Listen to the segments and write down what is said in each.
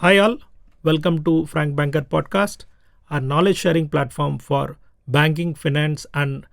Hi all, welcome to Frank Banker podcast, our knowledge sharing platform for banking, finance and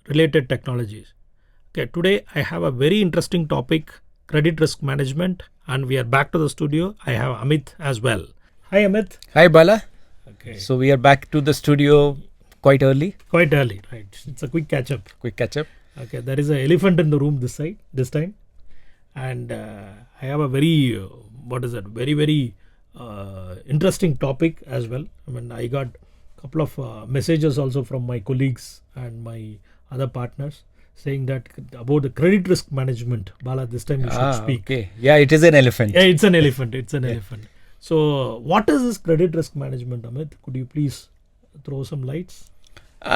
related technologies. Okay, today I have a very interesting topic, credit risk management, and we are back to the studio. I have Amit as well. Hi Amit. Hi Bala. Okay. So we are back to the studio quite early. Quite early, right? It's a quick catch up. Quick catch up. Okay, there is an elephant in the room this time, and I have a very very interesting topic as well. I mean, I got a couple of messages also from my colleagues and my other partners saying that about the credit risk management. Bala, this time you should speak. Okay. Yeah, it is an elephant. Yeah, it's an elephant. It's an elephant. So, what is this credit risk management, Amit? Could you please throw some lights?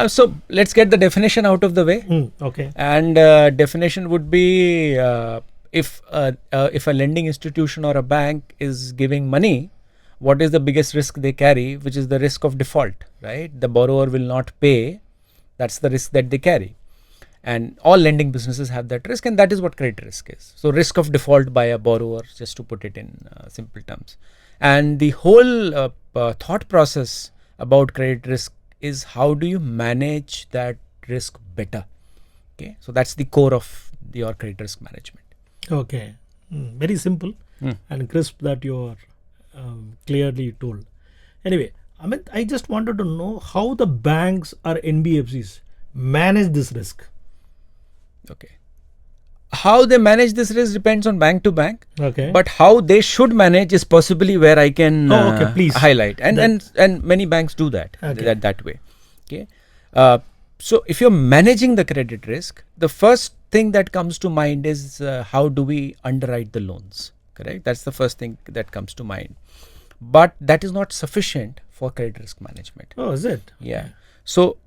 So let's get the definition out of the way. Okay. And definition would be if a lending institution or a bank is giving money, what is the biggest risk they carry, which is the risk of default, right? The borrower will not pay. That's the risk that they carry. And all lending businesses have that risk, and that is what credit risk is. So risk of default by a borrower, just to put it in simple terms. And the whole thought process about credit risk is how do you manage that risk better? Okay, so that's the core of your credit risk management. Okay, very simple and crisp that you are clearly told. Anyway, Amit, I just wanted to know how the banks or NBFCs manage this risk. Okay, how they manage this risk depends on bank to bank. Okay, but how they should manage is possibly where I can please highlight, and many banks do that that way. Okay, so if you're managing the credit risk, the first thing that comes to mind is how do we underwrite the loans? Correct. That's the first thing that comes to mind. But that is not sufficient for credit risk management. Oh, is it? Yeah. So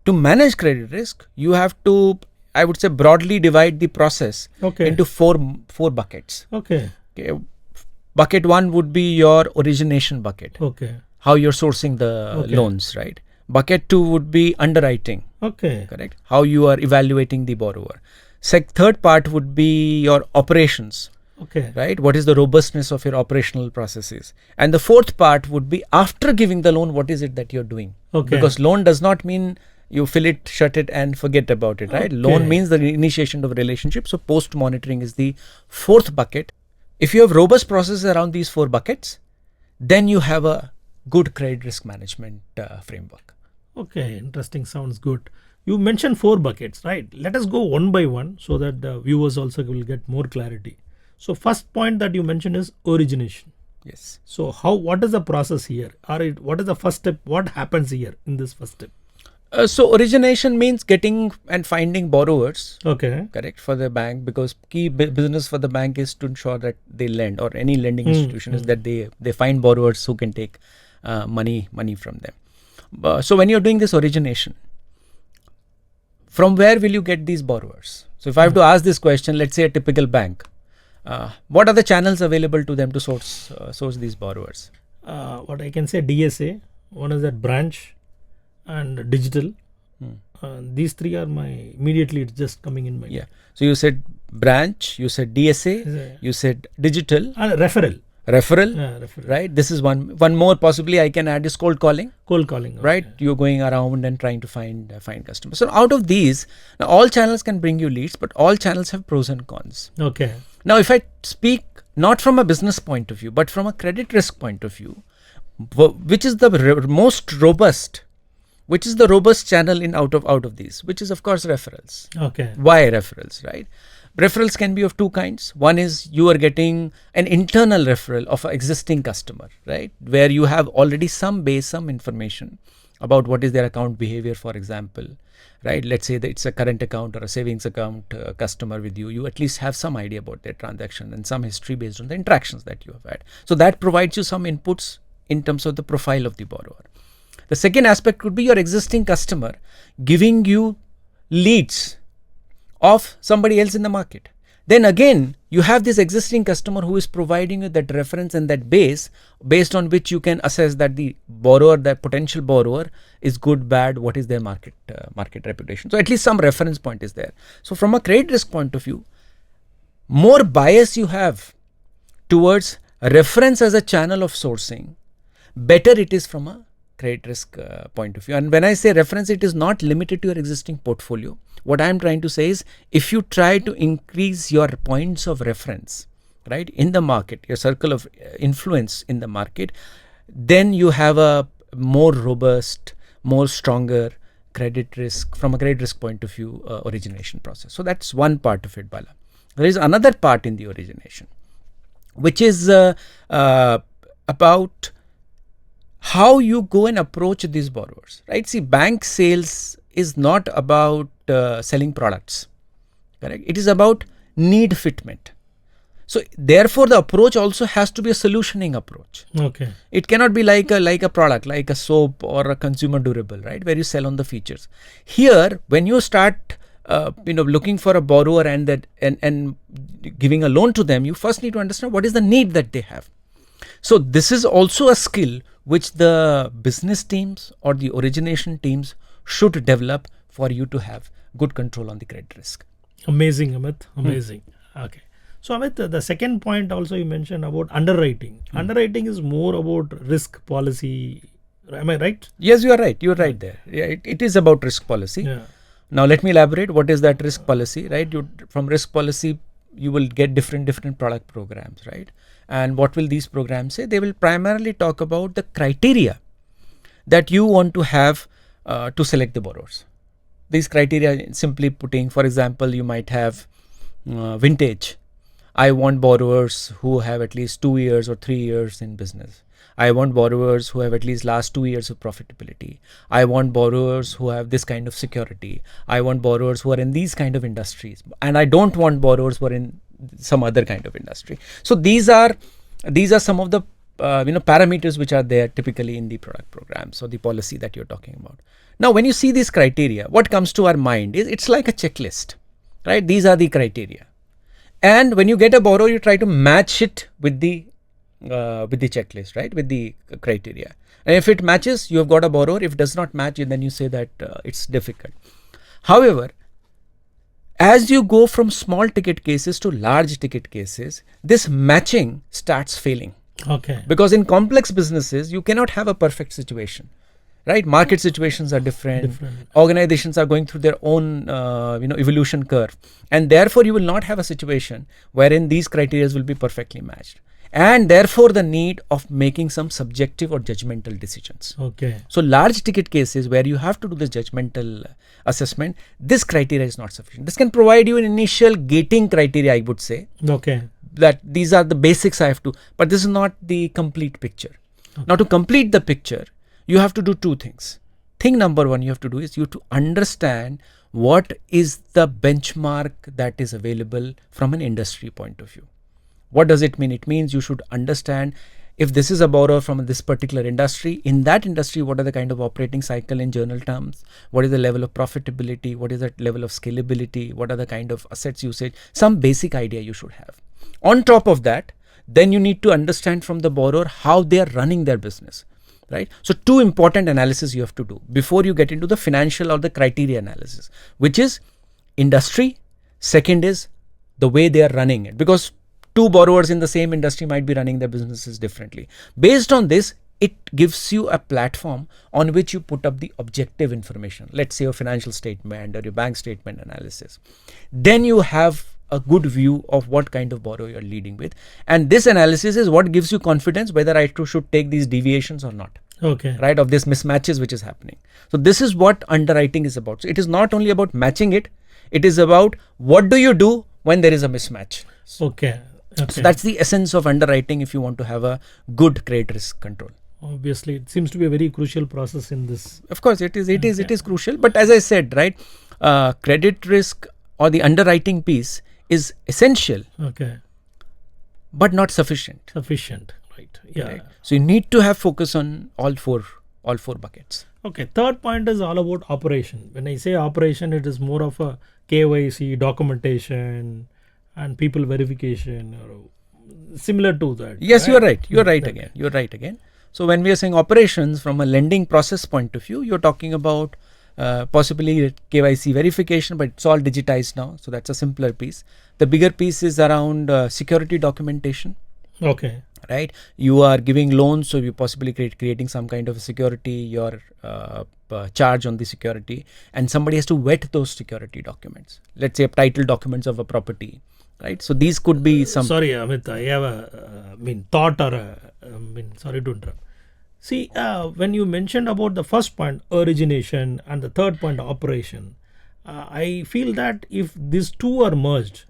to manage credit risk, you have to, I would say, broadly divide the process into four buckets. Okay. Bucket one would be your origination bucket. Okay. How you're sourcing the loans, right? Bucket two would be underwriting. Okay. Correct. How you are evaluating the borrower. Third part would be your operations. Okay. Right. What is the robustness of your operational processes? And the fourth part would be after giving the loan, what is it that you're doing? Okay. Because loan does not mean you fill it, shut it and forget about it, right? Loan means the initiation of a relationship. So post monitoring is the fourth bucket. If you have robust processes around these four buckets, then you have a good credit risk management framework. Okay, interesting. Sounds good. You mentioned four buckets, right? Let us go one by one so that the viewers also will get more clarity. So first point that you mentioned is origination. Yes. So what is the process here? What is the first step? What happens here in this first step? So origination means getting and finding borrowers. Okay. Correct, for the bank, because key business for the bank is to ensure that they lend, or any lending institution is that they find borrowers who can take money from them. So when you're doing this origination, from where will you get these borrowers? So if I have to ask this question, let's say a typical bank, what are the channels available to them to source these borrowers? What I can say, DSA, one is that branch, and digital. These three are immediately it's just coming in my mind. Yeah. So you said branch, you said DSA, you said digital. And referral. Right? This is one more possibly I can add is cold calling. Right? You're going around and trying to find customers. So out of these, now all channels can bring you leads, but all channels have pros and cons. Okay. Now if I speak not from a business point of view, but from a credit risk point of view, which is the most robust? Which is the robust channel in out of these? Which is of course referrals. Okay. Why referrals, right? Referrals can be of two kinds. One is you are getting an internal referral of an existing customer, right? Where you have already some information about what is their account behavior, for example, right? Let's say that it's a current account or a savings account customer with you. You at least have some idea about their transaction and some history based on the interactions that you have had. So that provides you some inputs in terms of the profile of the borrower. The second aspect could be your existing customer giving you leads of somebody else in the market. Then again, you have this existing customer who is providing you that reference and that base based on which you can assess that the borrower, that potential borrower is good, bad, what is their market reputation. So at least some reference point is there. So from a credit risk point of view, more bias you have towards reference as a channel of sourcing, better it is from a credit risk point of view. And when I say reference, it is not limited to your existing portfolio. What I am trying to say is, if you try to increase your points of reference, right, in the market, your circle of influence in the market, then you have a more robust, more stronger credit risk, from a credit risk point of view, origination process. So that's one part of it, Bala. There is another part in the origination, which is about how you go and approach these borrowers, right? See, bank sales is not about selling products, correct? It is about need fitment. So therefore, the approach also has to be a solutioning approach. Okay. It cannot be like a product, like a soap or a consumer durable, right, where you sell on the features. Here, when you start, looking for a borrower and giving a loan to them, you first need to understand what is the need that they have. So this is also a skill which the business teams or the origination teams should develop for you to have good control on the credit risk. Amazing, Amit. Amazing. Okay. So Amit, the second point also you mentioned about underwriting. Underwriting is more about risk policy. Am I right? Yes, you are right. You are right there. Yeah, it is about risk policy. Yeah. Now let me elaborate. What is that risk policy, right? From risk policy, you will get different product programs, right? And what will these programs say? They will primarily talk about the criteria that you want to have to select the borrowers. These criteria, simply putting, for example, you might have vintage. I want borrowers who have at least 2 years or 3 years in business. I want borrowers who have at least last 2 years of profitability. I want borrowers who have this kind of security. I want borrowers who are in these kind of industries. And I don't want borrowers who are in some other kind of industry. So these are some of the parameters which are there typically in the product program. So the policy that you're talking about. Now, when you see these criteria, what comes to our mind is it's like a checklist, right? These are the criteria. And when you get a borrower, you try to match it with the checklist, right? With the criteria. And if it matches, you have got a borrower. If it does not match, then you say that it's difficult. However, as you go from small ticket cases to large ticket cases, this matching starts failing. Okay. Because in complex businesses, you cannot have a perfect situation, right? Market situations are different. Organizations are going through their own, evolution curve. And therefore, you will not have a situation wherein these criteria will be perfectly matched. And therefore, the need of making some subjective or judgmental decisions. Okay. So large ticket cases where you have to do this judgmental assessment, this criteria is not sufficient. This can provide you an initial gating criteria, I would say. Okay. That these are the basics I have to, but this is not the complete picture. Okay. Now, to complete the picture, you have to do two things. Thing number one you have to do is you have to understand what is the benchmark that is available from an industry point of view. What does it mean? It means you should understand if this is a borrower from this particular industry, in that industry, what are the kind of operating cycle in general terms? What is the level of profitability? What is the level of scalability? What are the kind of assets usage? Some basic idea you should have. On top of that, then you need to understand from the borrower how they are running their business, right? So two important analysis you have to do before you get into the financial or the criteria analysis, which is industry. Second is the way they are running it, because two borrowers in the same industry might be running their businesses differently. Based on this, it gives you a platform on which you put up the objective information. Let's say your financial statement or your bank statement analysis. Then you have a good view of what kind of borrower you're leading with. And this analysis is what gives you confidence whether I should take these deviations or not. Okay. Right, of this mismatches which is happening. So this is what underwriting is about. So it is not only about matching it. It is about what do you do when there is a mismatch. Okay. Okay. So that's the essence of underwriting if you want to have a good credit risk control. Obviously, it seems to be a very crucial process in this. Of course, it is crucial. But as I said, right, credit risk or the underwriting piece is essential. Okay. But not sufficient. Sufficient, right? Yeah. Right? So you need to have focus on all four buckets. Okay. Third point is all about operation. When I say operation, it is more of a KYC, documentation, and people verification, or similar to that. Yes, right? you are right. You are right again. You are right again. So when we are saying operations from a lending process point of view, you're talking about possibly KYC verification, but it's all digitized now. So that's a simpler piece. The bigger piece is around security documentation. Okay. right? You are giving loans, so you're possibly creating some kind of a security, your charge on the security, and somebody has to vet those security documents. Let's say title documents of a property, right? So these could be some. Sorry, Amit, I have thought or sorry to interrupt. See, when you mentioned about the first point, origination, and the third point, operation, I feel that if these two are merged,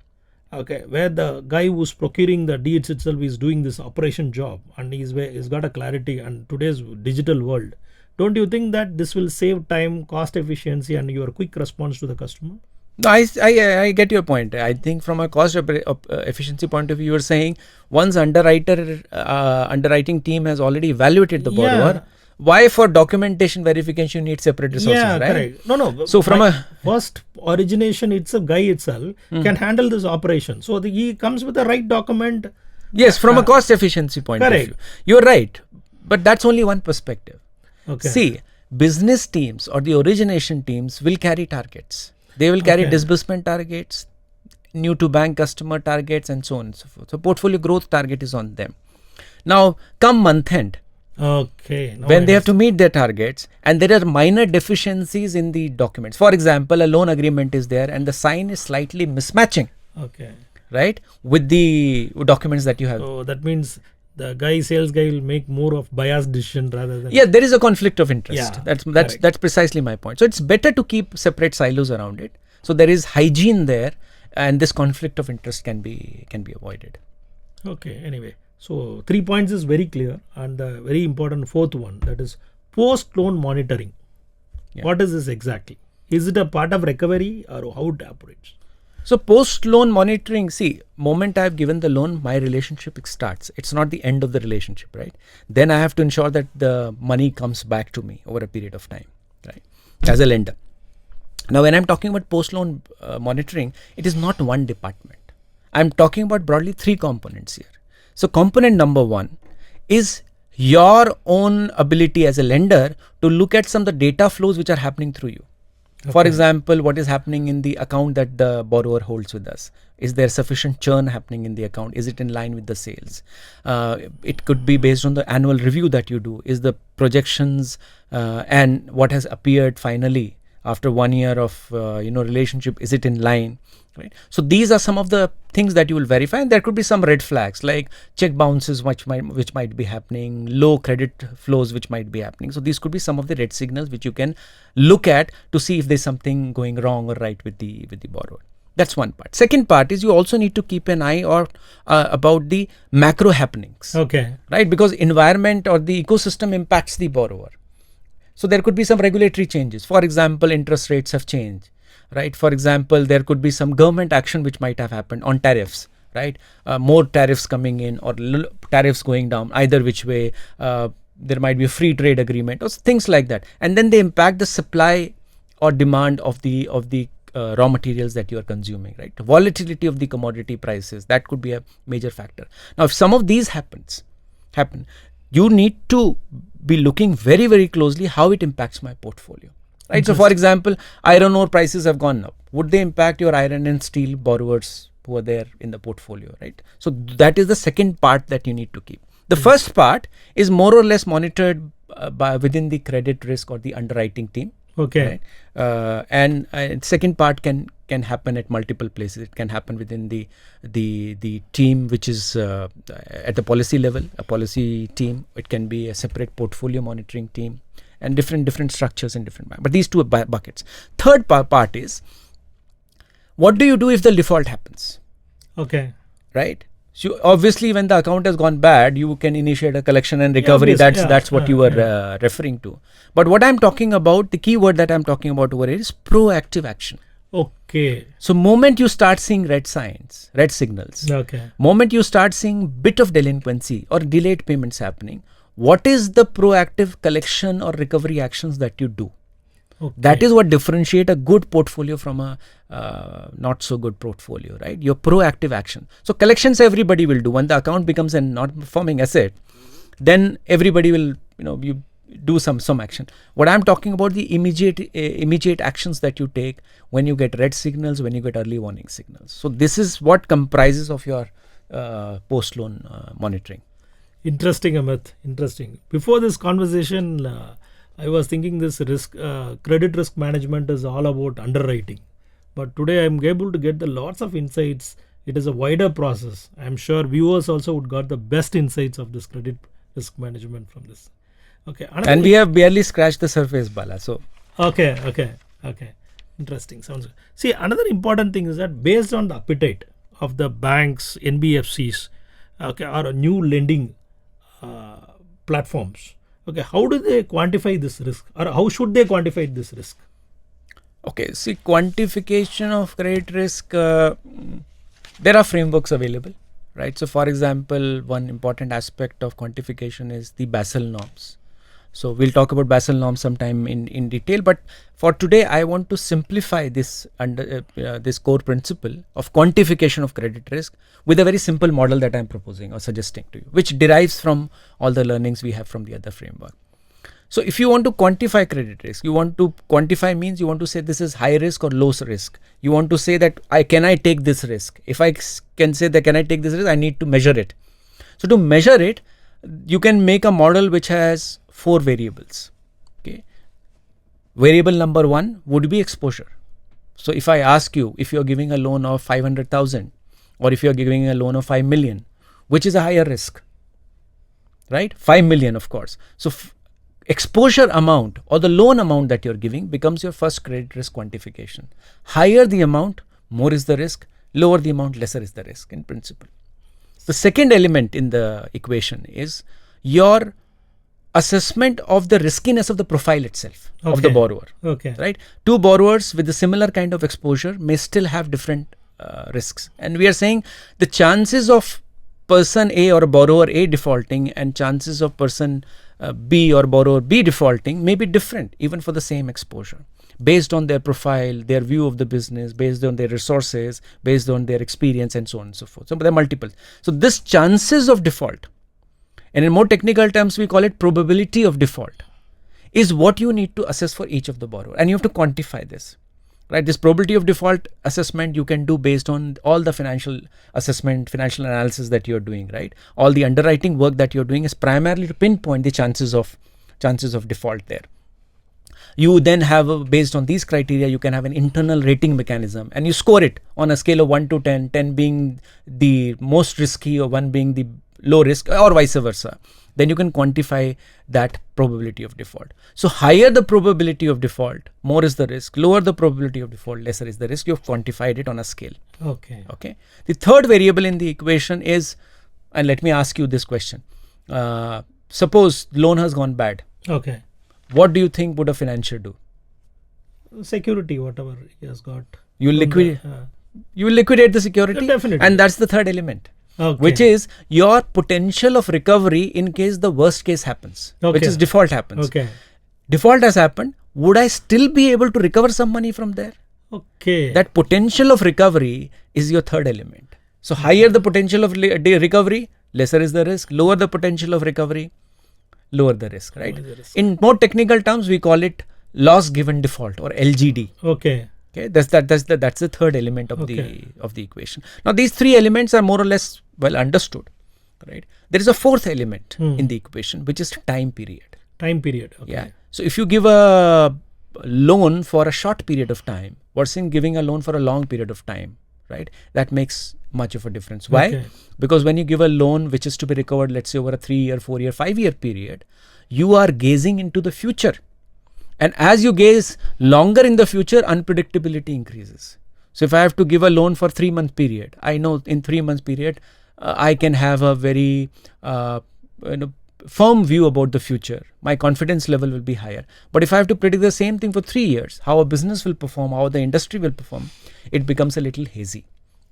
okay, where the guy who's procuring the deeds itself is doing this operation job and he's got a clarity and today's digital world, don't you think that this will save time, cost efficiency, and your quick response to the customer? No, I get your point. I think from a cost efficiency point of view, you're saying once underwriting team has already evaluated the borrower, Yeah. why for documentation verification you need separate resources, Yeah, right? correct. No. So from a first origination itself, guy itself can handle this operation. So he comes with the right document. yes, from a cost efficiency point of correct. view, you're right. But that's only one perspective. Okay. See, business teams or the origination teams will carry targets. They will carry Okay. disbursement targets, new to bank customer targets, and so on and so forth. So portfolio growth target is on them. Now, come month end, Okay. Now when I they have to meet their targets and there are minor deficiencies in the documents. For example, a loan agreement is there and the sign is slightly mismatching, Okay. right, with the documents that you have. So that means the sales guy will make more of biased decision rather than. Yeah, there is a conflict of interest. Yeah, that's correct. precisely my point. So it's better to keep separate silos around it. So there is hygiene there, and this conflict of interest can be avoided. Okay. Anyway, so 3 points is very clear, and the very important fourth one, that is post loan monitoring. Yeah. What is this exactly? Is it a part of recovery or how it operates? So post loan monitoring, see, moment I have given the loan, my relationship starts. It's not the end of the relationship, right? Then I have to ensure that the money comes back to me over a period of time, right? As a lender. Now, when I'm talking about post loan monitoring, it is not one department. I'm talking about broadly 3 components here. So component number 1 is your own ability as a lender to look at some of the data flows which are happening through you. For example, what is happening in the account that the borrower holds with us? Is there sufficient churn happening in the account? Is it in line with the sales? It could be based on the annual review that you do. Is the projections and what has appeared finally after 1 year of relationship, is it in line? Right. So these are some of the things that you will verify, and there could be some red flags like check bounces which might be happening, low credit flows which might be happening. So these could be some of the red signals which you can look at to see if there's something going wrong or right with the borrower. That's one part. Second part is you also need to keep an eye about the macro happenings. Okay. Right, because environment or the ecosystem impacts the borrower. So there could be some regulatory changes. For example, interest rates have changed. Right. For example, there could be some government action which might have happened on tariffs, right? More tariffs coming in or tariffs going down, either which way. There might be a free trade agreement or things like that. And then they impact the supply or demand of the raw materials that you are consuming, right? The volatility of the commodity prices, that could be a major factor. Now, if some of these happen, you need to be looking very, very closely how it impacts my portfolio. Right. So, for example, iron ore prices have gone up. Would they impact your iron and steel borrowers who are there in the portfolio? Right. So that is the second part that you need to keep. The first part is more or less monitored within the credit risk or the underwriting team. Okay. Right? And second part can happen at multiple places. It can happen within the team which is at the policy level, a policy team. It can be a separate portfolio monitoring team. And different structures in different banks. But these two buckets. Third part is, what do you do if the default happens? Okay. Right. So obviously, when the account has gone bad, you can initiate a collection and recovery. Yeah, That's what you were referring to. But what I'm talking about, the key word that I'm talking about over here is proactive action. Okay. So moment you start seeing red signals. Okay. Moment you start seeing bit of delinquency or delayed payments happening, what is the proactive collection or recovery actions that you do? Okay. That is what differentiate a good portfolio from a not so good portfolio, right? Your proactive action. So collections everybody will do. When the account becomes a non-performing asset, then everybody will, you do some action. What I'm talking about, the immediate actions that you take when you get red signals, when you get early warning signals. So this is what comprises of your post-loan monitoring. Interesting, Amit. Interesting. Before this conversation, I was thinking this credit risk management is all about underwriting. But today I'm able to get the lots of insights. It is a wider process. I'm sure viewers also would got the best insights of this credit risk management from this. Okay. And we have barely scratched the surface, Bala. So Okay. Interesting. Sounds good. See, another important thing is that based on the appetite of the banks, NBFCs, okay, or new lending platforms, okay, how do they quantify this risk, or how should they quantify this risk? okay, see, quantification of credit risk, there are frameworks available, right? So for example, one important aspect of quantification is the Basel norms. So we'll talk about Basel norms sometime in detail, but for today I want to simplify this under this core principle of quantification of credit risk with a very simple model that I'm proposing or suggesting to you, which derives from all the learnings we have from the other framework. So if you want to quantify credit risk, you want to quantify means you want to say this is high risk or low risk. You want to say that can I take this risk? If I can say that can I take this risk, I need to measure it. So to measure it, you can make a model which has 4 variables. Okay. Variable number 1 would be exposure. So if I ask you if you're giving a loan of 500,000 or if you're giving a loan of 5 million, which is a higher risk, right? 5 million, of course. So exposure amount or the loan amount that you're giving becomes your first credit risk quantification. Higher the amount, more is the risk. Lower the amount, lesser is the risk in principle. The second element in the equation is your assessment of the riskiness of the profile itself of the borrower. Okay. Right? 2 borrowers with a similar kind of exposure may still have different risks. And we are saying the chances of person A or borrower A defaulting and chances of person B or borrower B defaulting may be different even for the same exposure, based on their profile, their view of the business, based on their resources, based on their experience, and so on and so forth. So there are multiple. So this chances of default, and in more technical terms we call it probability of default, is what you need to assess for each of the borrower, and you have to quantify this. Right, this probability of default assessment you can do based on all the financial assessment, financial analysis that you're doing. Right, all the underwriting work that you're doing is primarily to pinpoint the chances of default there. You then have, based on these criteria, you can have an internal rating mechanism, and you score it on a scale of 1 to 10, 10 being the most risky or 1 being the low risk, or vice versa. Then you can quantify that probability of default. So higher the probability of default, more is the risk. Lower the probability of default, lesser is the risk. You've quantified it on a scale. Okay. The third variable in the equation is, and let me ask you this question. Suppose loan has gone bad. Okay. What do you think would a financier do? Security, whatever he has got. You liquidate. You will liquidate the security. Definitely. And that's the third element. Okay. Which is your potential of recovery in case the worst case happens, which is default happens. Okay. Default has happened. Would I still be able to recover some money from there? Okay. That potential of recovery is your third element. So higher the potential of recovery, lesser is the risk. Lower the potential of recovery, lower the risk. Right. Lower the risk. In more technical terms, we call it loss given default or LGD. Okay. Okay, that's the third element of the equation. Now these 3 elements are more or less well understood, right? There is a fourth element in the equation, which is time period. Time period. Okay. Yeah. So if you give a loan for a short period of time versus giving a loan for a long period of time, right? That makes much of a difference. Why? Okay. Because when you give a loan which is to be recovered, let's say over a 3-year, 4-year, 5-year period, you are gazing into the future. And as you gaze longer in the future, unpredictability increases. So if I have to give a loan for 3-month period, I know in 3-month period, I can have a very firm view about the future. My confidence level will be higher. But if I have to predict the same thing for 3 years, how a business will perform, how the industry will perform, it becomes a little hazy,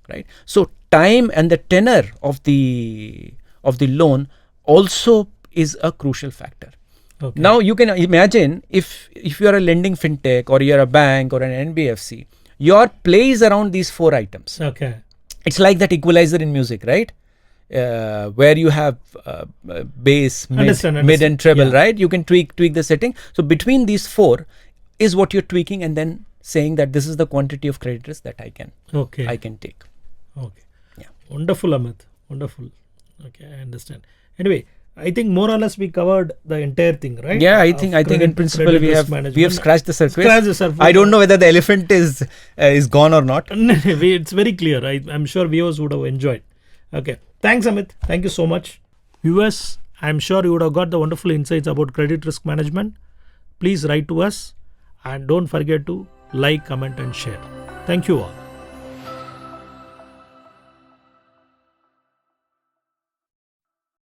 right? So time and the tenor of the loan also is a crucial factor. Okay. Now you can imagine if you are a lending fintech or you're a bank or an NBFC, your play is around these 4 items. Okay. It's like that equalizer in music, right? Where you have bass, mid and treble, right? You can tweak the setting. So between these 4 is what you're tweaking and then saying that this is the quantity of credit risk that I can take. Okay. Yeah. Wonderful, Amit. Wonderful. Okay, I understand. Anyway, I think more or less we covered the entire thing, right? Yeah, I think in principle we have scratched the surface. I don't know whether the elephant is gone or not. It's very clear. I'm sure viewers would have enjoyed. Okay, thanks Amit. Thank you so much. Viewers, I'm sure you would have got the wonderful insights about credit risk management. Please write to us and don't forget to like, comment and share. Thank you all.